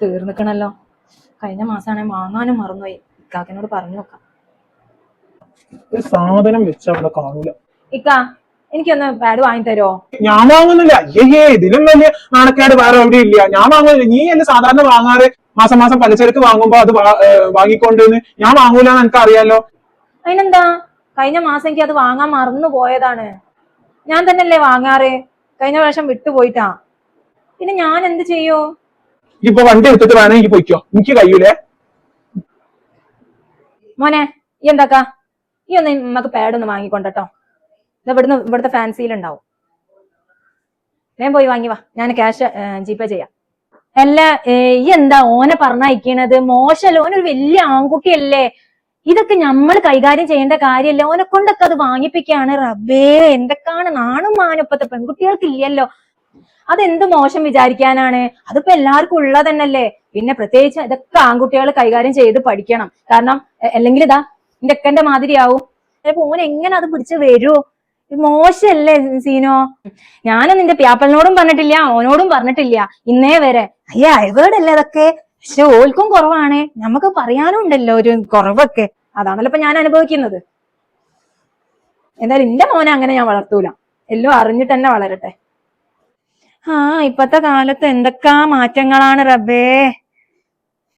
തീർന്നിക്കണല്ലോ. കഴിഞ്ഞ മാസമാണെങ്കിൽ വാങ്ങാനും മറന്നുപോയി. ഇക്കാക്കിനോട് പറഞ്ഞു നോക്കാം. ഒരു സാധനം വെച്ച അവിടെ കാണൂല. ഇക്ക എനിക്കൊന്ന് പാഡ് വാങ്ങി തരുമോ? ഞാൻ വാങ്ങുന്നില്ല. അയ്യേ, ഇതിലും വലിയ നാണക്കേട് വേറെ എവിടെ ഇല്ല. ഞാൻ വാങ്ങുന്നില്ല. നീ അല്ലേ സാധാരണ വാങ്ങാറ്? മാസം മാസം പലചരക്ക് വാങ്ങുമ്പോ അത് വാങ്ങിക്കൊണ്ടെന്ന്. ഞാൻ വാങ്ങൂലെന്ന് എനിക്ക് അറിയാലോ. അതിനെന്താ, കഴിഞ്ഞ മാസം എനിക്ക് അത് വാങ്ങാൻ മറന്നു പോയതാണ്. ഞാൻ തന്നെയല്ലേ വാങ്ങാറ്. കഴിഞ്ഞ പ്രാവശ്യം വിട്ടുപോയിട്ടാ. പിന്നെ ഞാൻ എന്ത് ചെയ്യോ? ഇപ്പൊ വണ്ടി എടുത്തിട്ട് വേണം എനിക്ക് പോയിക്കോ. എനിക്ക് കഴിയൂലേ. മോനെ ഈ എന്താക്കാ, ഈ ഒന്ന് നമുക്ക് പാഡൊന്ന് വാങ്ങിക്കൊണ്ടോ. ഇവിടുത്തെ ഫാൻസിയിലുണ്ടാവും. വേഗം പോയി വാങ്ങി വാ, ഞാൻ ക്യാഷ് ജിപേ ചെയ്യാം. അല്ല, ഈ എന്താ ഓനെ പറഞ്ഞയക്കണത്? മോശമല്ല, ഓനൊരു വലിയ ആൺകുട്ടിയല്ലേ. ഇതൊക്കെ നമ്മൾ കൈകാര്യം ചെയ്യേണ്ട കാര്യമല്ല. ഓനെ കൊണ്ടൊക്കെ അത് വാങ്ങിപ്പിക്കാണ്. റബ്ബേ, എന്തൊക്കെയാണ് നാണും മാനും ഇപ്പത്തെ പെൺകുട്ടികൾക്ക് ഇല്ലല്ലോ. അതെന്ത് മോശം വിചാരിക്കാനാണ്? അതിപ്പോ എല്ലാവർക്കും ഉള്ളതന്നല്ലേ. പിന്നെ പ്രത്യേകിച്ച് ഇതൊക്കെ ആൺകുട്ടികൾ കൈകാര്യം ചെയ്ത് പഠിക്കണം. കാരണം അല്ലെങ്കിൽ ഇതാ എന്റെ അക്കന്റെ മാതിരിയാവും. ഓൻ എങ്ങനെ അത് പിടിച്ച് വരൂ? മോശല്ലേ സീനോ? ഞാനും നിന്റെ പ്യാപ്പലിനോടും പറഞ്ഞിട്ടില്ല, ഓനോടും പറഞ്ഞിട്ടില്ല ഇന്നേ വരെ. അയ്യ, അയവേടല്ലേ അതൊക്കെ. പക്ഷെ ഓൽക്കും കുറവാണ്, നമുക്ക് പറയാനും ഉണ്ടല്ലോ ഒരു കുറവൊക്കെ. അതാണല്ലോ ഇപ്പൊ ഞാൻ അനുഭവിക്കുന്നത്. എന്തായാലും എന്റെ മോനെ അങ്ങനെ ഞാൻ വളർത്തൂല. എല്ലാം അറിഞ്ഞിട്ട് തന്നെ വളരട്ടെ. ഇപ്പത്തെ കാലത്ത് എന്തൊക്കെ മാറ്റങ്ങളാണ് റബ്ബേ.